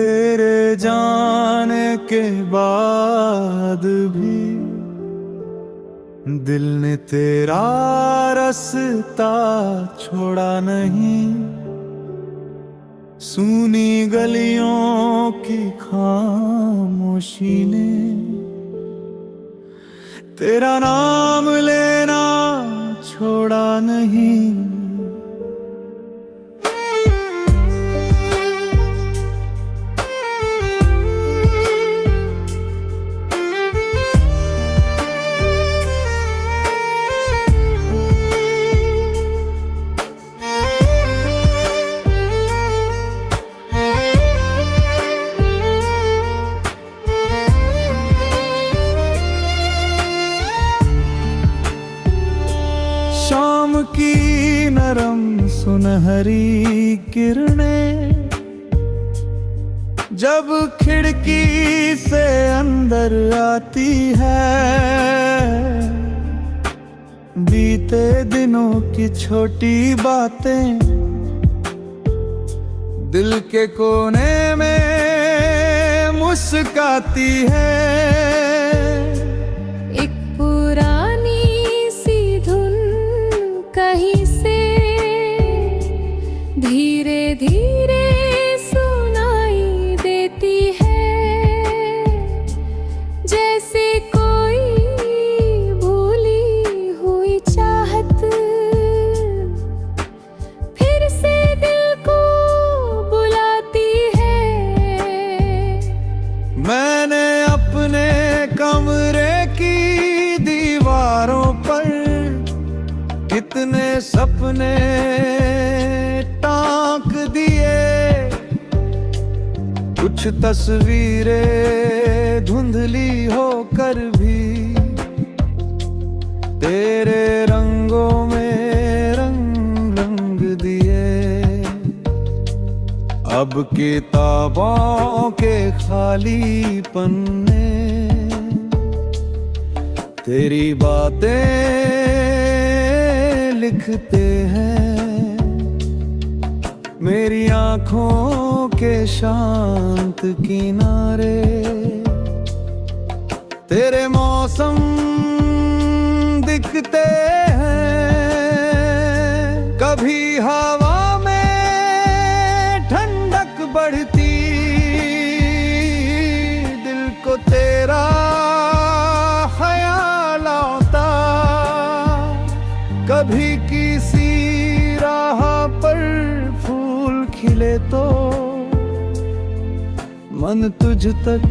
तेरे जाने के बाद भी दिल ने तेरा रास्ता छोड़ा नहीं। सूनी गलियों की खामोशी ने तेरा नाम लेना छोड़ा नहीं। शाम की नरम सुनहरी किरणें जब खिड़की से अंदर आती है, बीते दिनों की छोटी बातें दिल के कोने में मुस्काती है। एक पुरानी कहीं से धीरे धीरे सुनाई देती है, जैसे कोई भूली हुई चाहत फिर से दिल को बुलाती है। मैंने अपने कमरे की दीवारों पर कितने सपने टांक दिए, कुछ तस्वीरें धुंधली होकर भी तेरे रंगों में रंग रंग दिए। अब किताबों के खाली पन्ने तेरी बातें लिखते हैं, मेरी आँखों के शांत किनारे तेरे मौसम दिखते हैं। कभी हवा में ठंडक बढ़ती, दिल को तेरा ख्याल आता। कभी किसी राह पर फूल खिले तो मन तुझ तक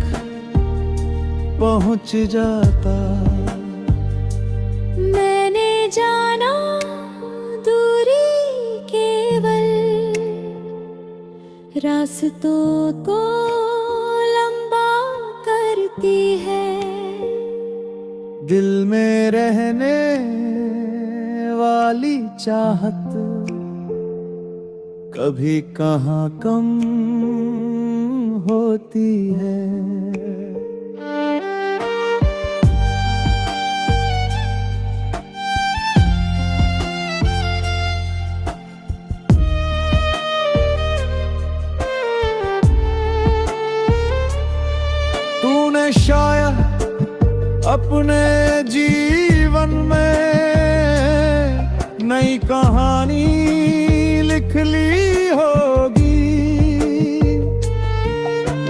पहुंच जाता। मैंने जाना दूरी केवल रास्तों को लंबा करती है। दिल में रहने वाली चाहत कभी कहाँ कम होती है। तूने शायद अपने जीवन में नई कहानी लिख ली होगी।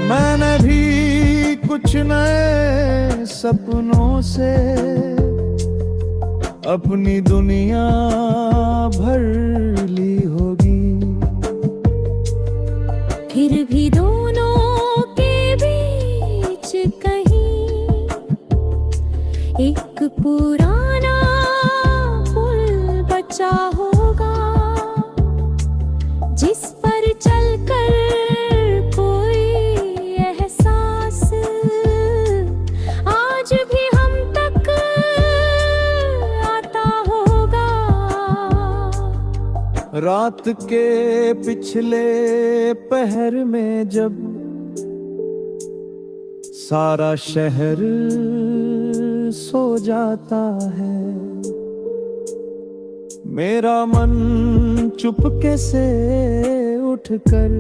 मैंने भी कुछ नए सपनों से अपनी दुनिया भर ली होगी। फिर भी दोनों के बीच कहीं एक पुराना पुल बचा होगा, जिस पर चलकर कोई एहसास आज भी हम तक आता होगा। रात के पिछले पहर में जब सारा शहर सो जाता है, मेरा मन चुपके से उठकर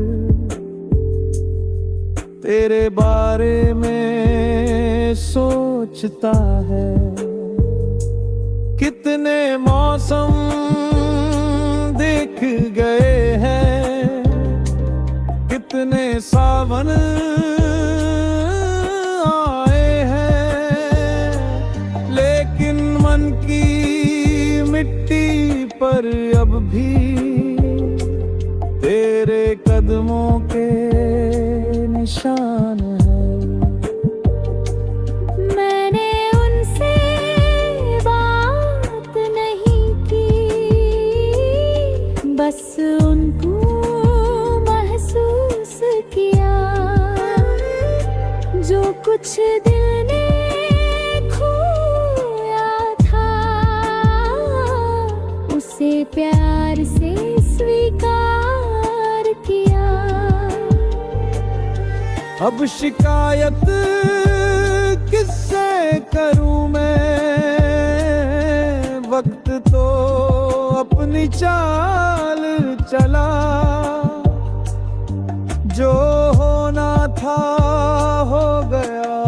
तेरे बारे में सोचता है। कितने मौसम देख गए हैं, कितने सावन आए हैं, लेकिन मन की मिट्टी पर अब भी तेरे कदमों के निशान है। मैंने उनसे बात नहीं की, बस उनको महसूस किया। जो कुछ दिल ने खोया था, उसे प्यार से स्वीकार किया। अब शिकायत किससे करूं मैं, वक्त तो अपनी चाल चला। जो होना था हो गया,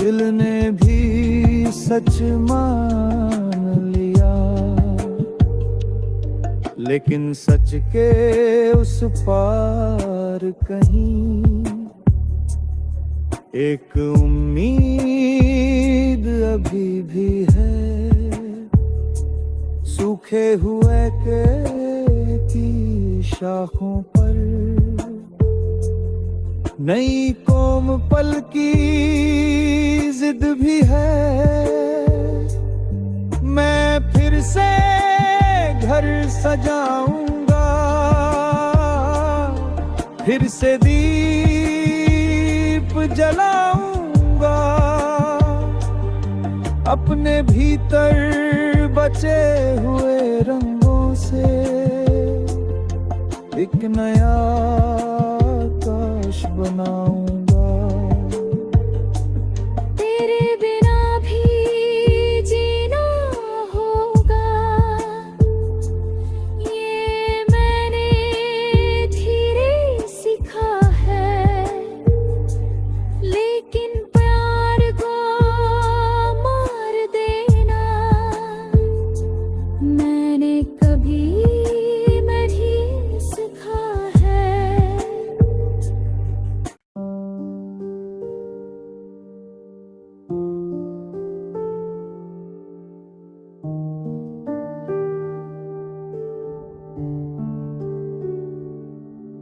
दिल ने भी सच मान लिया। लेकिन सच के उस पार कहीं एक उम्मीद अभी भी है। सूखे हुए केले की शाखों पर नई कोमल की जिद भी है। मैं फिर से घर सजाऊंगा, फिर से दीप जलाऊंगा। अपने भीतर बचे हुए रंगों से एक नया आकाश बनाऊंगा। तेरे बिना भी जीना होगा, ये मैंने धीरे सीखा है। लेकिन प्यार को मार देना मैंने कभी नहीं सीखा है।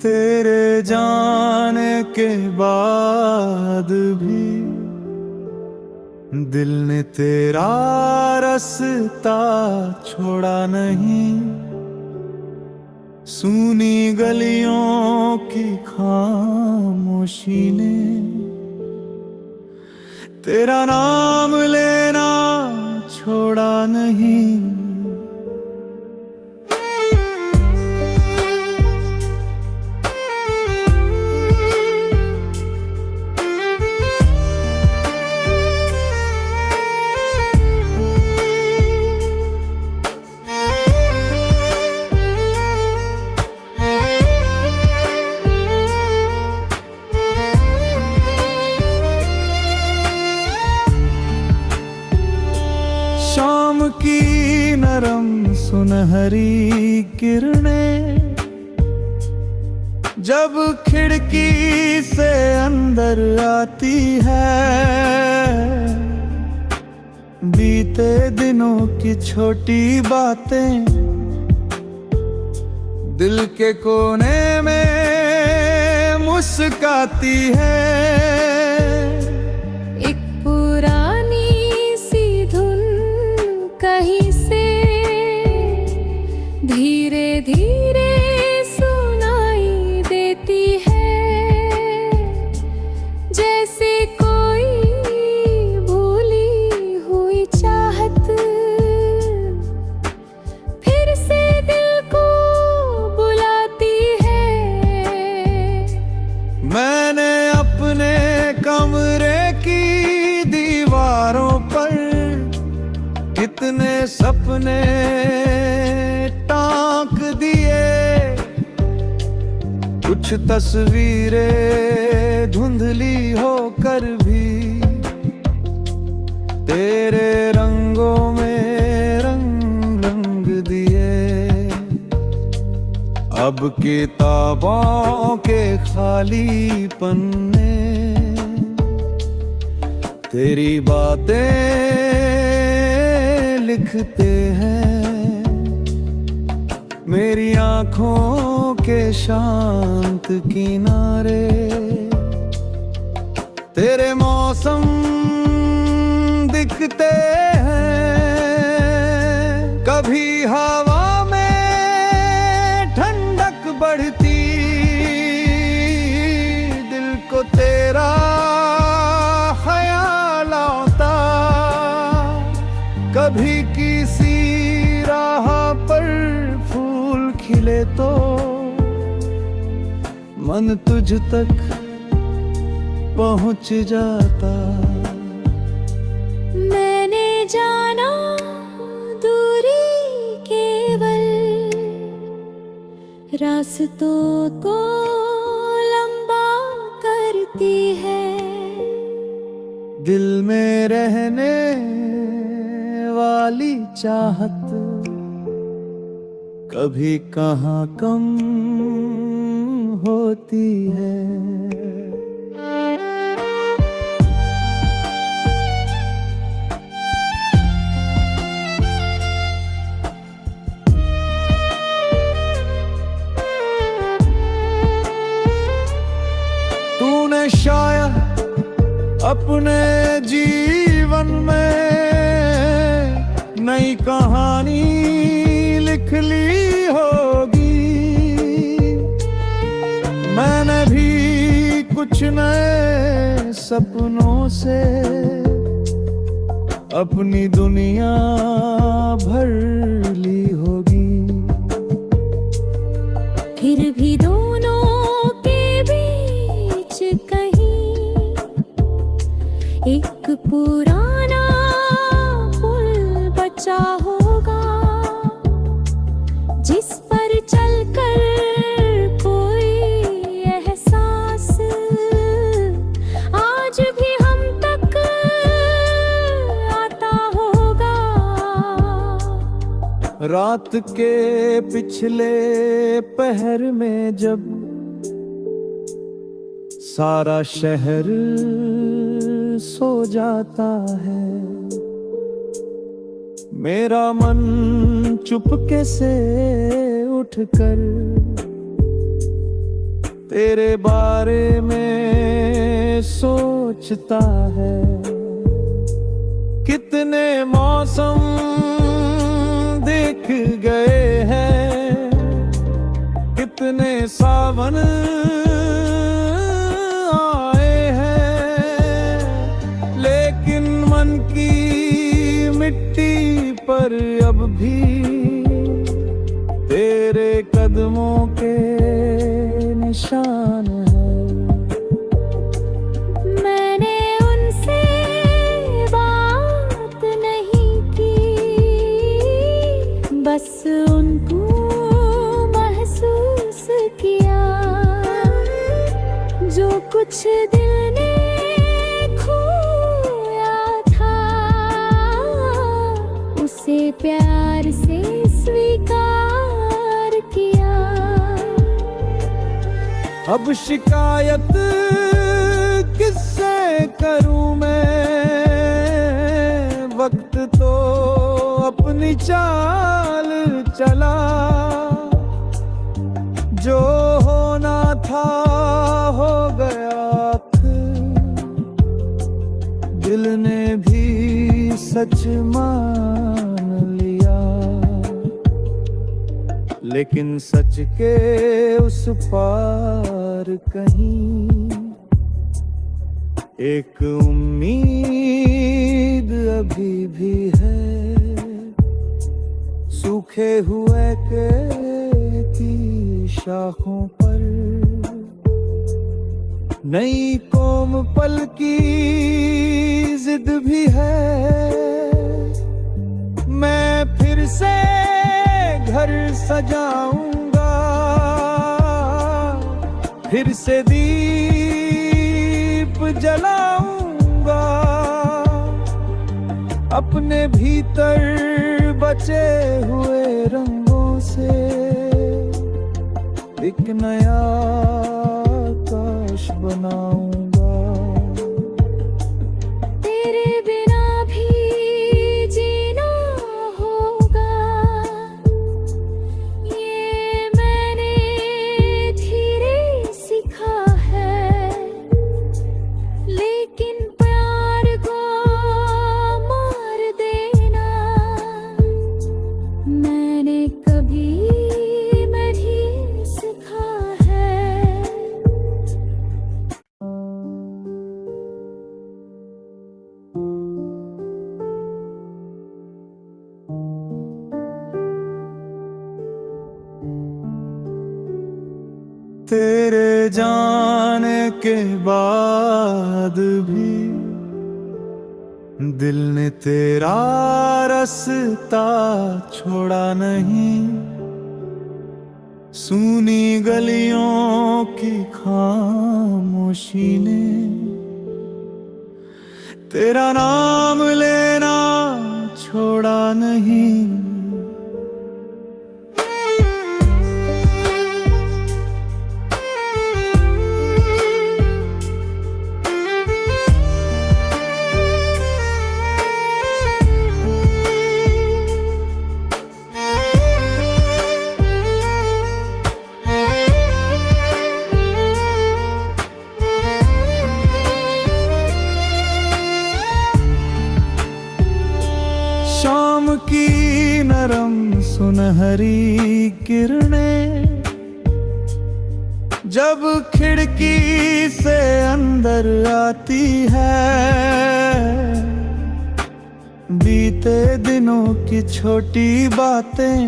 तेरे जाने के बाद भी दिल ने तेरा रास्ता छोड़ा नहीं। सूनी गलियों की खामोशी ने तेरा नाम लेना छोड़ा नहीं। शाम की नरम सुनहरी किरणें जब खिड़की से अंदर आती है। बीते दिनों की छोटी बातें दिल के कोने में मुस्काती है। एक पुरानी सी धुन कहीं से धीरे धीरे सुनाई देती है। जैसे कोई भूली हुई चाहत फिर से दिल को बुलाती है। मैंने अपने कमरे की दीवारों पर कितने सपने टांक दिए। कुछ कुछ तस्वीरें धुंधली होकर भी तेरे रंगों में रंग रंग दिए। अब किताबों के खाली पन्ने तेरी बातें लिखते हैं। मेरी आँखों के शांत किनारे तेरे मौसम दिखते हैं। कभी हवा में ठंडक बढ़ती, दिल को तेरा ख्याल आता। कभी किसी राह पर फूल खिले तो मन तुझ तक पहुंच जाता। मैंने जाना दूरी केवल रास्तों को लंबा करती है। दिल में रहने वाली चाहत कभी कहाँ कम होती है। तूने शायद अपने जीवन में नई कहानी लिख ली होगी। मैंने भी कुछ नए सपनों से अपनी दुनिया भर ली होगी। फिर भी दोनों के बीच कहीं एक पुराना पुल बचा होगा, जिस पर चलकर कोई एहसास आज भी हम तक आता होगा। रात के पिछले पहर में जब सारा शहर सो जाता है, मेरा मन चुपके से उठकर तेरे बारे में सोचता है। कितने मौसम देख गए हैं, कितने सावन आए हैं, लेकिन मन की मिट्टी पर अब भी तेरे कदमों के निशान हैं। मैंने उनसे बात नहीं की, बस उनको महसूस किया। जो कुछ दिल ने खोया था, उसे प्यार से स्वीकार किया। अब शिकायत किससे करूं मैं, वक्त तो अपनी चाल चला। जो होना था हो गया, दिल ने भी सच मान लिया। लेकिन सच के उस पार कहीं एक उम्मीद अभी भी है। सूखे हुए के की शाखों पर नई कोम पल की जिद भी है। मैं फिर से घर सजाऊंगा, फिर से दीप जलाऊंगा, अपने भीतर बचे हुए रंगों से एक नया आकाश बनाऊंगा। तेरे बिना भी जीना होगा, ये मैंने धीरे सीखा है, लेकिन प्यार को मार देना मैंने कभी नहीं सीखा है। तेरे जाने के बाद भी दिल ने तेरा रास्ता छोड़ा नहीं। सूनी गलियों की खामोशी ने तेरा नाम लेना छोड़ा नहीं। शाम की नरम सुनहरी किरणें जब खिड़की से अंदर आती है, बीते दिनों की छोटी बातें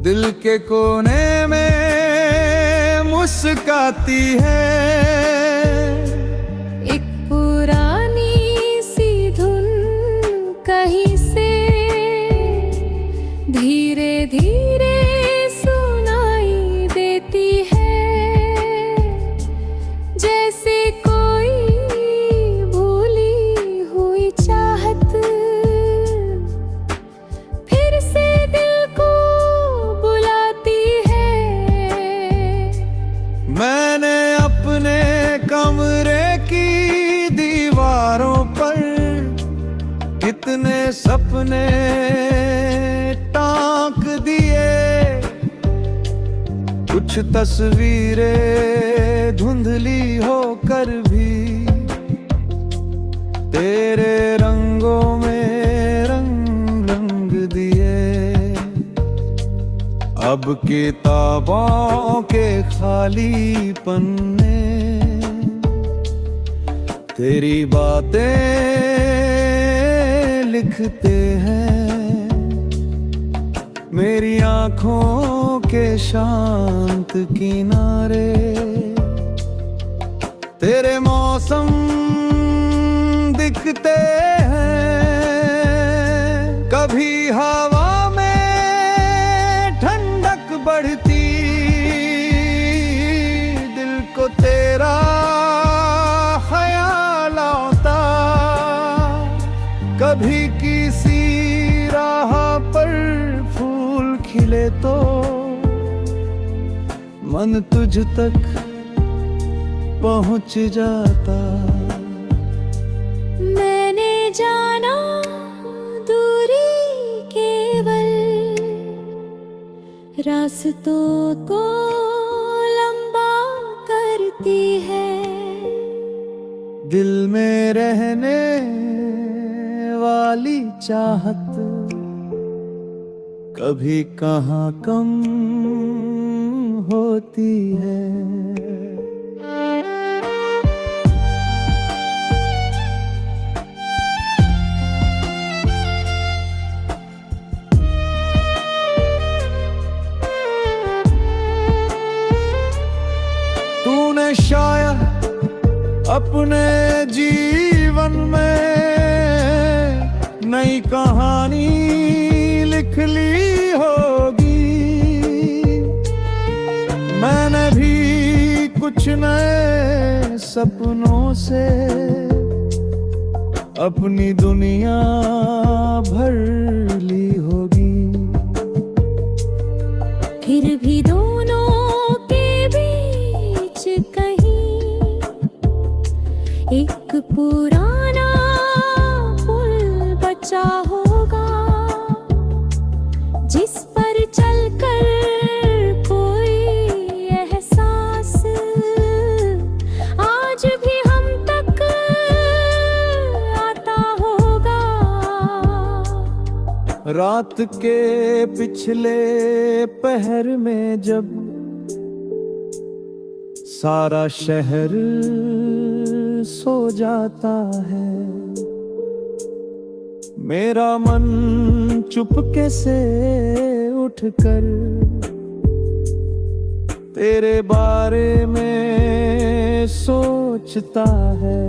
दिल के कोने में मुस्काती है। एक पुरानी सी धुन कहीं से धीरे धीरे सुनाई देती है, जैसे कोई भूली हुई चाहत फिर से दिल को बुलाती है। मैंने अपने कमरे की दीवारों पर कितने सपने टांक दिए, कुछ तस्वीरें धुंधली होकर भी तेरे रंगों में रंग रंग दिए। अब किताबों के खाली पन्ने तेरी बातें लिखते हैं, मेरी आंखों के शांत किनारे तेरे मौसम दिखते हैं। कभी हवा में ठंडक बढ़ती, दिल को तेरा ख्याल आता, कभी किसी राह पर फूल खिले तो मन तुझ तक पहुंच जाता। मैंने जाना दूरी केवल रास्तों को लंबा करती है, दिल में रहने वाली चाहत कभी कहाँ कम होती है। तूने शायद अपने जीवन में नई कहानी लिख ली होगी, मैंने भी कुछ नए सपनों से अपनी दुनिया भर ली होगी। फिर भी दोनों के बीच कहीं एक पुराना पुल बचा होगा, जिस पर चलकर कोई एहसास आज भी हम तक आता होगा। रात के पिछले पहर में जब सारा शहर सो जाता है, मेरा मन चुपके से उठकर तेरे बारे में सोचता है।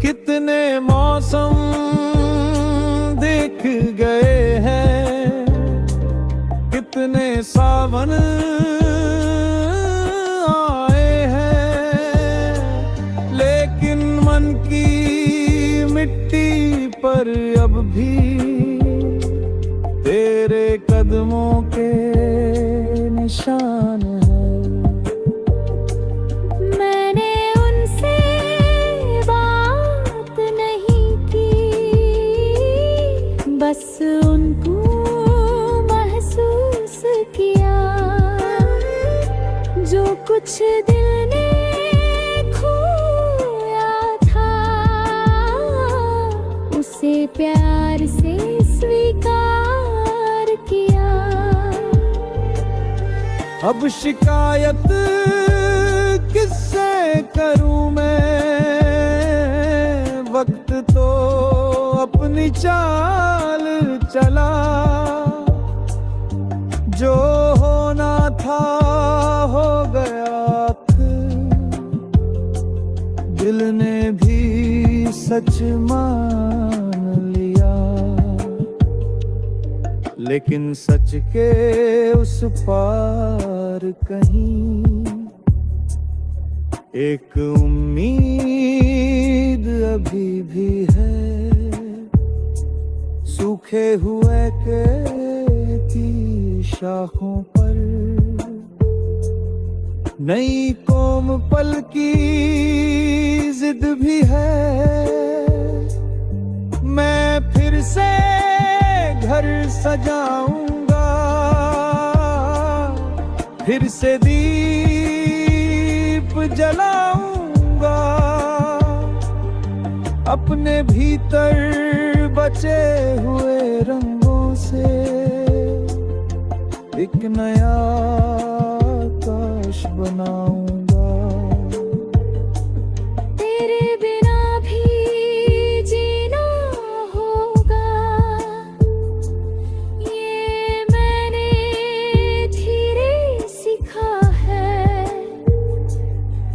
कितने मौसम देख गए हैं, कितने सावन आए हैं, लेकिन मन की मिट्टी पर अब भी तेरे कदमों के निशान है। मैंने उनसे बात नहीं की, बस उनको महसूस किया। जो कुछ दिल ने खोया था, उसे प्यार से स्वीकार किया। अब शिकायत किससे करूं मैं, वक्त तो अपनी चाल चला। जो होना था हो गया, दिल ने भी सच मान लिया। लेकिन सच के उस पार कहीं एक उम्मीद अभी भी है। सूखे हुए केले की शाखों पर नई कोमपल की जिद भी है। मैं फिर से घर सजाऊंगा, फिर से दीप जलाऊंगा, अपने भीतर बचे हुए रंगों से एक नया आकाश बनाऊंगा। तेरे बिना भी जीना होगा, ये मैंने धीरे सीखा है।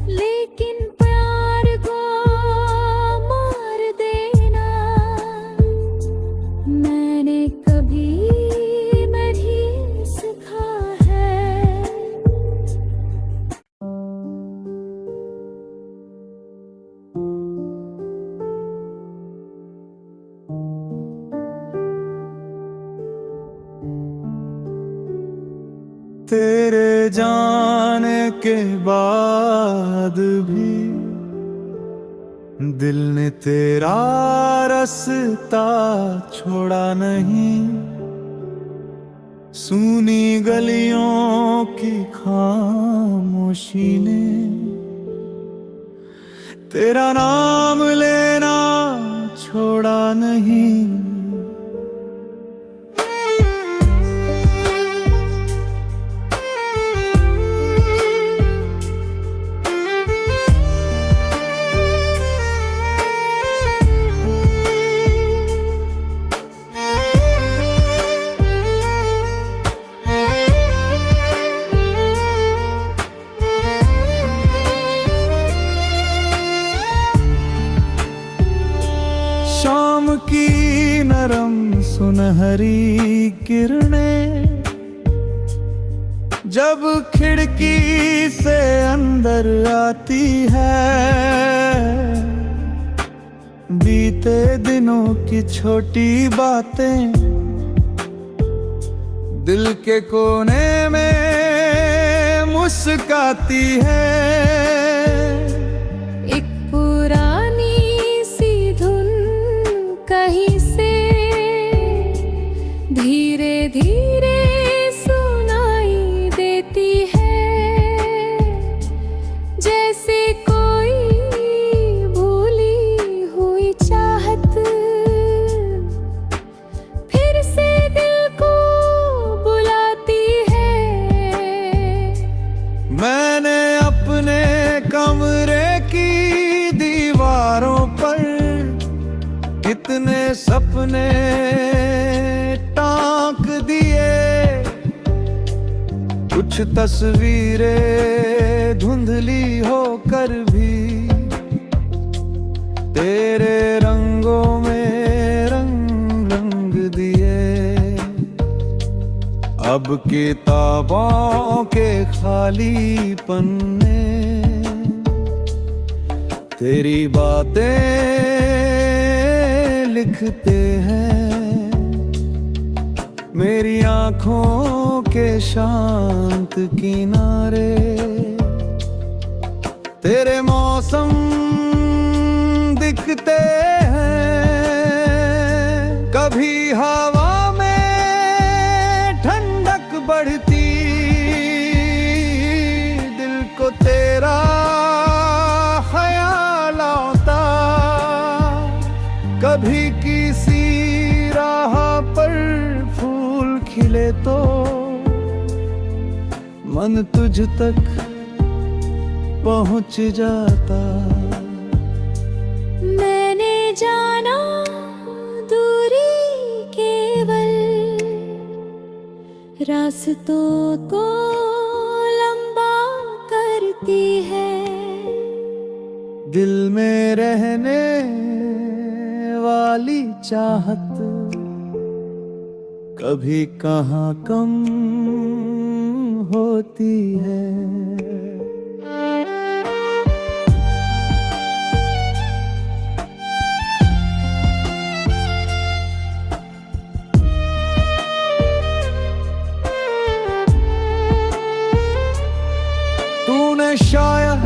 लेकिन प्यार को मार देना मैंने कभी नहीं सीखा है। तेरे जाने के बाद भी दिल ने तेरा रास्ता छोड़ा नहीं। सूनी गलियों की खामोशी ने तेरा नाम लेना छोड़ा नहीं। शाम की नरम सुनहरी किरणें जब खिड़की से अंदर आती है, बीते दिनों की छोटी बातें दिल के कोने में मुस्काती है। एक पुरानी सी धुन कहीं से धीरे धीरे सुनाई देती है, जैसे कोई भूली हुई चाहत फिर से दिल को बुलाती है। मैंने अपने कमरे की दीवारों पर कितने सपने टांक दिए, कुछ तस्वीरें धुंधली होकर भी तेरे रंगों में रंग रंग दिए। अब किताबों के खाली पन्ने तेरी बातें लिखते हैं, मेरी आँखों के शांत किनारे तेरे मौसम दिखते हैं। कभी हवा में ठंडक बढ़ती, दिल को तेरा ख्याल आता, कभी किसी राह पर फूल खिले तो मन तुझ तक पहुंच जाता। मैंने जाना दूरी केवल रास्तों को लंबा करती है, दिल में रहने वाली चाहत कभी कहाँ कम होती है। तूने शायद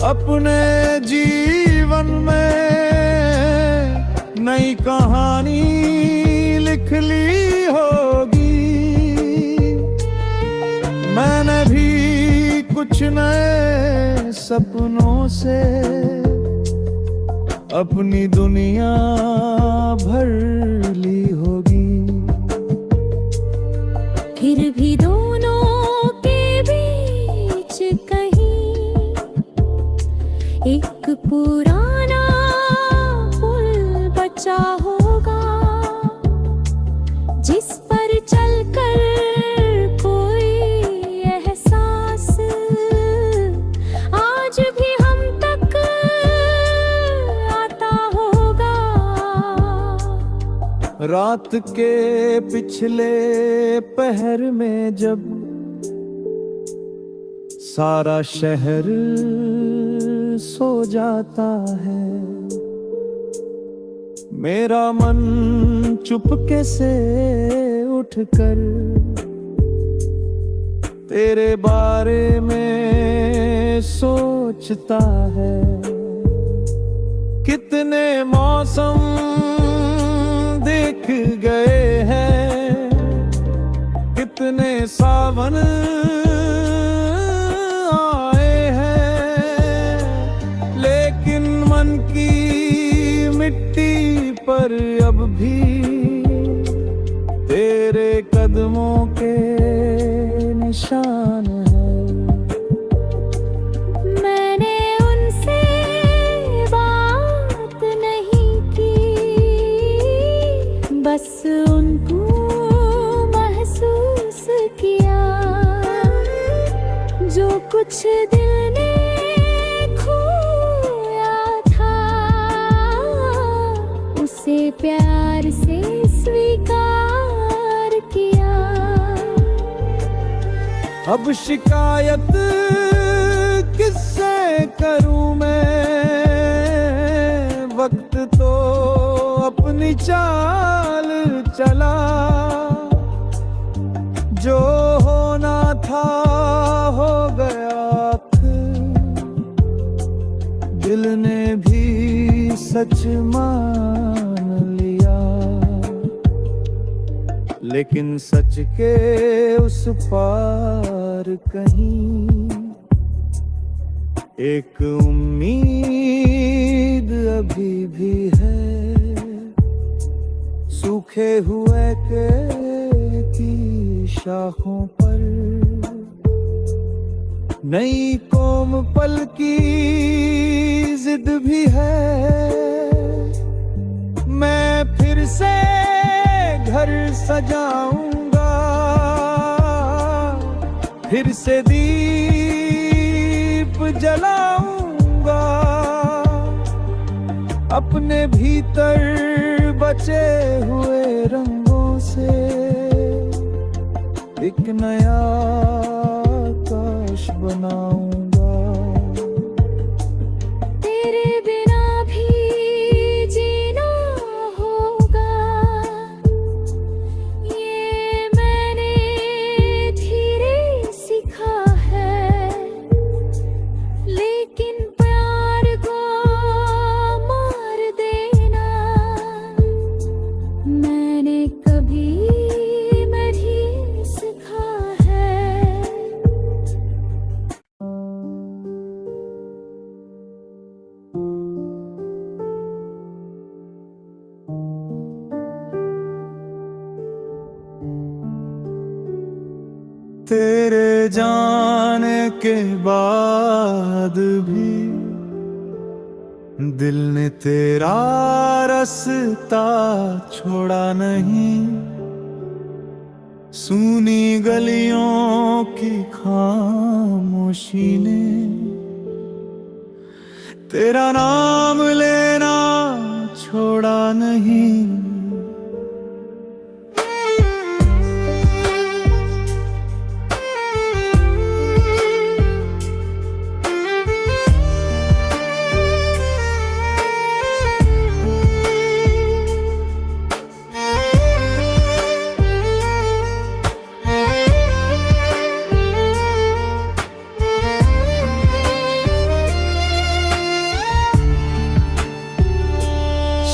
अपने जीवन में नई कहानी लिख ली होगी, मैंने भी कुछ नए सपनों से अपनी दुनिया भर ली होगी। फिर भी दोनों के बीच कहीं एक पुराना पुल बचा होगा, जिस पर चलकर कोई एहसास आज भी हम तक आता होगा। रात के पिछले पहर में जब सारा शहर सो जाता है, मेरा मन चुपके से उठकर तेरे बारे में सोचता है। कितने मौसम देख गए हैं, कितने सावन आए हैं, लेकिन मन की मिट्टी पर अब भी तेरे कदमों के निशान है। मैंने उनसे बात नहीं की, बस उनको महसूस किया, जो कुछ दिल ने खोया था उसे प्यार से स्वीकार किया। अब शिकायत किससे करूं मैं, वक्त तो अपनी चाल चला। जो होना था हो गया फिर, दिल ने भी सच मान लिया। लेकिन सच के उस पार कहीं एक उम्मीद अभी भी है। सूखे हुए के की शाखों पर नई कोमल की जिद भी है। मैं फिर से घर सजाऊंगा, फिर से दीप जलाऊंगा। अपने भीतर बचे हुए रंगों से एक नया आकाश बनाऊंगा। तेरे बिना भी जीना होगा, ये मैंने धीरे सीखा है। लेकिन प्यार को मार देना मैंने कभी नहीं सीखा है। तेरे जाने के बाद भी दिल ने तेरा रास्ता छोड़ा नहीं। सूनी गलियों की खामोशी ने तेरा नाम लेना छोड़ा नहीं।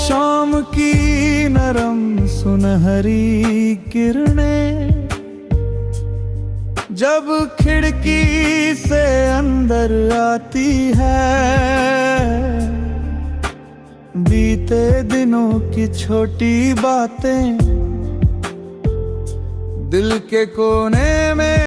शाम की नरम सुनहरी किरणें जब खिड़की से अंदर आती है, बीते दिनों की छोटी बातें दिल के कोने में